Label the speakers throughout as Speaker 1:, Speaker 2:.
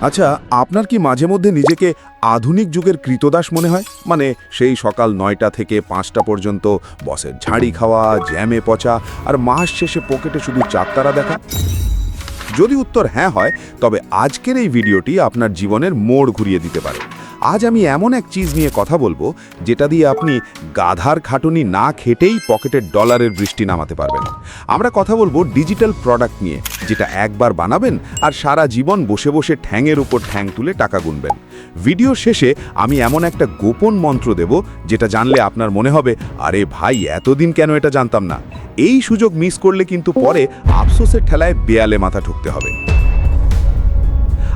Speaker 1: আচ্ছা, আপনার কি মাঝে মধ্যে নিজেকে আধুনিক যুগের কৃতদাস মনে হয়? মানে সেই সকাল ৯টা থেকে ৫টা পর্যন্ত বসের ঝাড়ি খাওয়া, জ্যামে পচা আর মাস শেষে পকেটে শুধু চাঁদতারা দেখা? যদি উত্তর হ্যাঁ হয়, তবে আজকের এই ভিডিওটি আপনার জীবনের মোড় ঘুরিয়ে দিতে পারে। আজ আমি এমন এক চিজ নিয়ে কথা বলবো যেটা দিয়ে আপনি গাধার খাটুনি না খেটেই পকেটের ডলারের বৃষ্টি নামাতে পারবেন। আমরা কথা বলবো ডিজিটাল প্রোডাক্ট নিয়ে, যেটা একবার বানাবেন আর সারা জীবন বসে বসে ঠ্যাংয়ের উপর ঠ্যাং তুলে টাকা গুনবেন। ভিডিও শেষে আমি এমন একটা গোপন মন্ত্র দেব যেটা জানলে আপনার মনে হবে, আরে ভাই, এতদিন কেন এটা জানতাম না। এই সুযোগ মিস করলে কিন্তু পরে আফসোসের ঠেলায় বেয়ালে মাথা ঠুকতে হবে।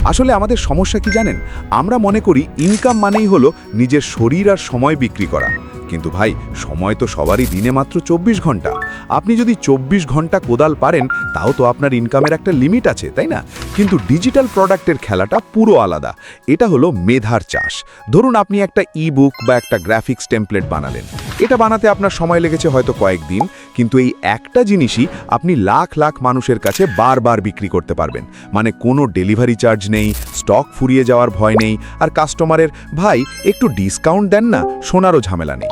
Speaker 1: আসলে আমাদের সমস্যা কি জানেন? আমরা মনে করি ইনকাম মানেই হলো নিজের শরীর আর সময় বিক্রি করা। কিন্তু ভাই, সময় তো সবারই দিনে মাত্র ২৪ ঘন্টা। আপনি যদি ২৪ ঘন্টা কোদাল পারেন, তাও তো আপনার ইনকামের একটা লিমিট আছে, তাই না? কিন্তু ডিজিটাল প্রোডাক্টের খেলাটা পুরো আলাদা। এটা হলো মেধার চাষ। ধরুন আপনি একটা ই-বুক বা একটা গ্রাফিক্স টেমপ্লেট বানালেন। এটা বানাতে আপনার সময় লেগেছে হয়তো কয়েকদিন, কিন্তু এই একটা জিনিসই আপনি লাখ লাখ মানুষের কাছে বারবার বিক্রি করতে পারবেন। মানে কোনো ডেলিভারি চার্জ নেই, স্টক ফুরিয়ে যাওয়ার ভয় নেই, আর কাস্টমারের ভাই একটু ডিসকাউন্ট দেন না শোনারও ঝামেলা নেই।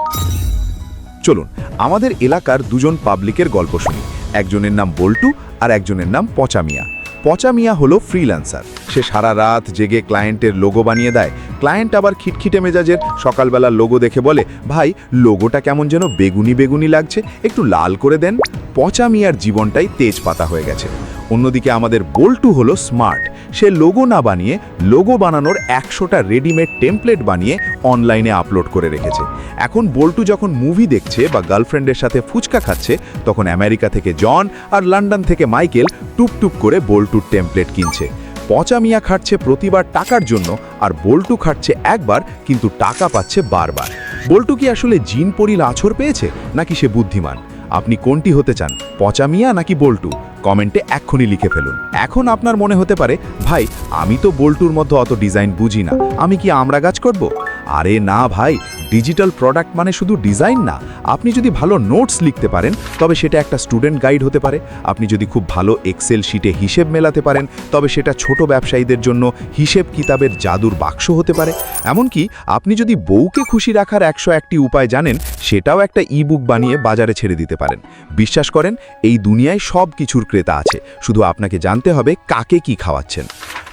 Speaker 1: চলুন আমাদের এলাকার দুজন পাবলিকের গল্প শুনি। একজনের নাম বল্টু আর একজনের নাম পচা মিয়া। পচা মিয়া হলো ফ্রিল্যান্সার। সে সারা রাত জেগে ক্লায়েন্টের লোগো বানিয়ে দেয়। ক্লায়েন্ট আবার খিটখিটে মেজাজের, সকালবেলা লোগো দেখে বলে, ভাই লোগোটা কেমন যেন বেগুনি বেগুনি লাগছে, একটু লাল করে দেন। পচা মিয়ার জীবনটাই তেজপাতা হয়ে গেছে। অন্যদিকে আমাদের বল্টু হলো স্মার্ট। সে লোগো না বানিয়ে লোগো বানানোর ১০০টা রেডিমেড টেমপ্লেট বানিয়ে অনলাইনে আপলোড করে রেখেছে। এখন বল্টু যখন মুভি দেখছে বা গার্লফ্রেন্ডের সাথে ফুচকা খাচ্ছে, তখন আমেরিকা থেকে জন আর লন্ডন থেকে মাইকেল টুপটুপ করে বল্টুর টেমপ্লেট কিনছে। পচা মিয়া খাটছে প্রতিবার টাকার জন্য, আর বল্টু খাটছে একবার কিন্তু টাকা পাচ্ছে বারবার। বল্টু কি আসলে জিন পরির আছর পেয়েছে, নাকি সে বুদ্ধিমান? আপনি কোনটি হতে চান, পচা মিয়া নাকি বল্টু? কমেন্টে এক্ষুনি লিখে ফেলুন। এখন আপনার মনে হতে পারে, ভাই আমি তো বল্টুর মধ্যে অত ডিজাইন বুঝি না, আমি কি আমড়া গাছ করব? আরে না ভাই, ডিজিটাল প্রোডাক্ট মানে শুধু ডিজাইন না। আপনি যদি ভালো নোটস লিখতে পারেন, তবে সেটা একটা স্টুডেন্ট গাইড হতে পারে। আপনি যদি খুব ভালো এক্সেল শিটে হিসেব মেলাতে পারেন, তবে সেটা ছোট ব্যবসায়ীদের জন্য হিসেব কিতাবের জাদুর বাক্স হতে পারে। এমনকি আপনি যদি বউকে খুশি রাখার ১০১টি উপায় জানেন, সেটাও একটা ই-বুক বানিয়ে বাজারে ছেড়ে দিতে পারেন। বিশ্বাস করেন, এই দুনিয়ায় সব কিছুর ক্রেতা আছে, শুধু আপনাকে জানতে হবে কাকে কি খাওয়াচ্ছেন।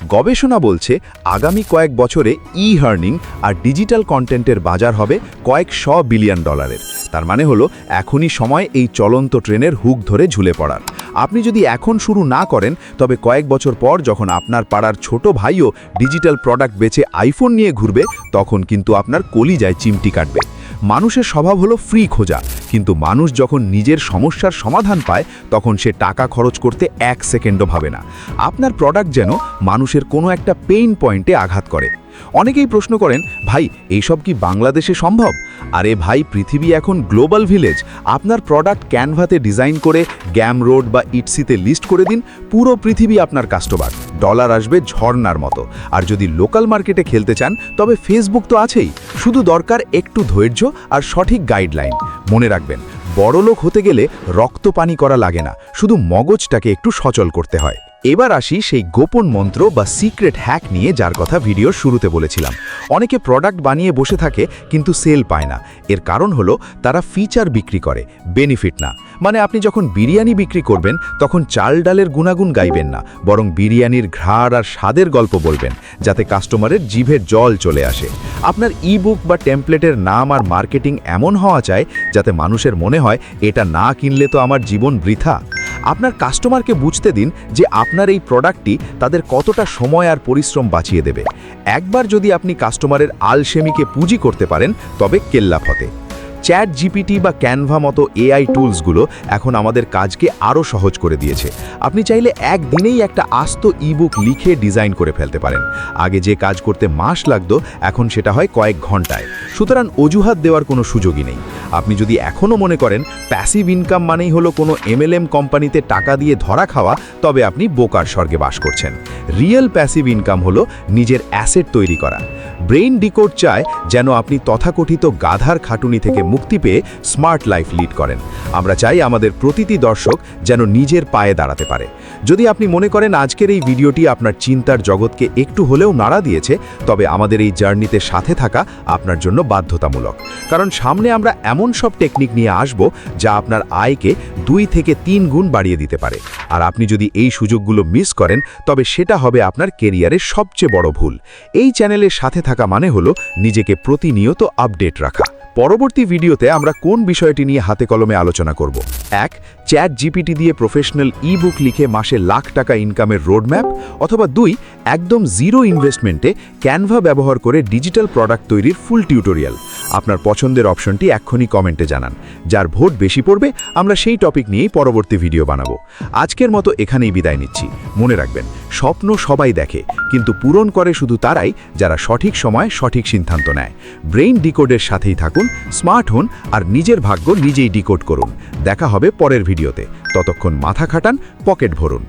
Speaker 1: গবেষণা বলছে আগামী কয়েক বছরে ই-হার্নিং আর ডিজিটাল কন্টেন্টের বাজার হবে কয়েকশো বিলিয়ন ডলারের। তার মানে হলো এখনই সময় এই চলন্ত ট্রেনের হুক ধরে ঝুলে পড়ার। আপনি যদি এখন শুরু না করেন, তবে কয়েক বছর পর যখন আপনার পাড়ার ছোট ভাইও ডিজিটাল প্রোডাক্ট বেচে আইফোন নিয়ে ঘুরবে, তখন কিন্তু আপনার কলিজায় চিমটি কাটবে। মানুষের স্বভাব হলো ফ্রি খোঁজা, কিন্তু মানুষ যখন নিজের সমস্যার সমাধান পায়, তখন সে টাকা খরচ করতে ১ সেকেন্ডও ভাবে না। আপনার প্রোডাক্ট যেন মানুষের কোনো একটা পেইন পয়েন্টে আঘাত করে। অনেকেই প্রশ্ন করেন, ভাই এইসব কি বাংলাদেশে সম্ভব? আরে ভাই, পৃথিবী এখন গ্লোবাল ভিলেজ। আপনার প্রোডাক্ট ক্যানভাতে ডিজাইন করে গ্যাম রোড বা ইটসিতে লিস্ট করে দিন, পুরো পৃথিবী আপনার কাস্টমার। ডলার আসবে ঝর্ণার মতো। আর যদি লোকাল মার্কেটে খেলতে চান, তবে ফেসবুক তো আছেই। শুধু দরকার একটু ধৈর্য আর সঠিক গাইডলাইন। মনে রাখবেন, বড়লোক হতে গেলে রক্ত পানি করা লাগে না, শুধু মগজটাকে একটু সচল করতে হয়। এবার আসি সেই গোপন মন্ত্র বা সিক্রেট হ্যাক নিয়ে, যার কথা ভিডিওর শুরুতে বলেছিলাম। অনেকে প্রোডাক্ট বানিয়ে বসে থাকে কিন্তু সেল পায় না। এর কারণ হলো তারা ফিচার বিক্রি করে, বেনিফিট না। মানে আপনি যখন বিরিয়ানি বিক্রি করবেন, তখন চাল ডালের গুণাগুণ গাইবেন না, বরং বিরিয়ানির ঘ্রাণ আর স্বাদের গল্প বলবেন, যাতে কাস্টমারের জিভের জল চলে আসে। আপনার ই-বুক বা টেমপ্লেটের নাম আর মার্কেটিং এমন হওয়া চাই যাতে মানুষের মনে হয়, এটা না কিনলে তো আমার জীবন বৃথা। আপনার কাস্টমারকে বুঝতে দিন যে আপনার এই প্রোডাক্টটি তাদের কতটা সময় আর পরিশ্রম বাঁচিয়ে দেবে। একবার যদি আপনি কাস্টমারের আলসেমিকে পুঁজি করতে পারেন, তবে কেল্লা ফতে। চ্যাট জিপিটি বা ক্যানভা মতো এআই টুলসগুলো এখন আমাদের কাজকে আরও সহজ করে দিয়েছে। আপনি চাইলে একদিনেই একটা আস্ত ই-বুক লিখে ডিজাইন করে ফেলতে পারেন। আগে যে কাজ করতে মাস লাগতো, এখন সেটা হয় কয়েক ঘন্টায়। সুতরাং অজুহাত দেওয়ার কোনো সুযোগই নেই। আপনি যদি এখনও মনে করেন প্যাসিভ ইনকাম মানেই হলো কোনো এমএলএম কোম্পানিতে টাকা দিয়ে ধরা খাওয়া, তবে আপনি বোকার স্বর্গে বাস করছেন। রিয়েল প্যাসিভ ইনকাম হলো নিজের অ্যাসেট তৈরি করা। ব্রেইন ডিকোড চায় যেন আপনি তথাকথিত গাধার খাটুনি থেকে মুক্ত মুক্তি পেয়ে স্মার্ট লাইফ লিড করেন। আমরা চাই আমাদের প্রতিটি দর্শক যেন নিজের পায়ে দাঁড়াতে পারে। যদি আপনি মনে করেন আজকের এই ভিডিওটি আপনার চিন্তার জগৎকে একটু হলেও নাড়া দিয়েছে, তবে আমাদের এই জার্নিতে সাথে থাকা আপনার জন্য বাধ্যতামূলক। কারণ সামনে আমরা এমন সব টেকনিক নিয়ে আসব যা আপনার আয়কে 2 থেকে 3 গুণ বাড়িয়ে দিতে পারে। আর আপনি যদি এই সুযোগগুলো মিস করেন, তবে সেটা হবে আপনার কেরিয়ারের সবচেয়ে বড় ভুল। এই চ্যানেলের সাথে থাকা মানে হলো নিজেকে প্রতিনিয়ত আপডেট রাখা। পরবর্তী ভিডিওতে আমরা কোন বিষয়টি নিয়ে হাতে কলমে আলোচনা করব। 1. চ্যাট জিপিটি দিয়ে প্রফেশনাল ই-বুক লিখে মাসে লাখ টাকা ইনকামের রোডম্যাপ, অথবা 2. একদম জিরো ইনভেস্টমেন্টে ক্যানভা ব্যবহার করে ডিজিটাল প্রোডাক্ট তৈরির ফুল টিউটোরিয়াল। আপনার পছন্দের অপশনটি এক্ষুনি কমেন্টে জানান। যার ভোট বেশি পড়বে আমরা সেই টপিক নিয়েই পরবর্তী ভিডিও বানাবো। আজকের মতো এখানেই বিদায় নিচ্ছি। মনে রাখবেন, স্বপ্ন সবাই দেখে, কিন্তু পূরণ করে শুধু তারাই যারা সঠিক সময়ে সঠিক সিদ্ধান্ত নেয়। ব্রেইন ডিকোডের সাথেই থাকুন, স্মার্ট হন আর নিজের ভাগ্য নিজেই ডিকোড করুন। দেখা হবে পরের ভিডিওতে। ততক্ষণ মাথা খাটান, পকেট ভরুন।